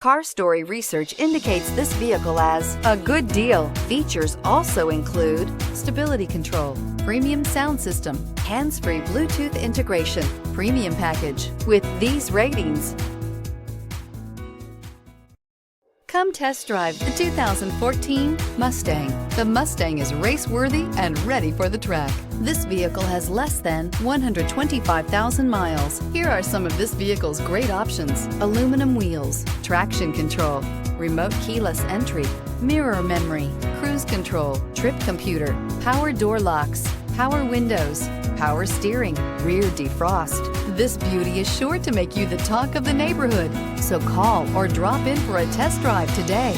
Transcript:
Car Story research indicates this vehicle as a good deal. Features also include stability control, premium sound system, hands-free Bluetooth integration, premium package. With these ratings, come test drive the 2014 Mustang. The Mustang is race-worthy and ready for the track. This vehicle has less than 125,000 miles. Here are some of this vehicle's great options: aluminum wheels, traction control, remote keyless entry, mirror memory, cruise control, trip computer, power door locks, power windows, power steering, rear defrost. This beauty is sure to make you the talk of the neighborhood. So call or drop in for a test drive today.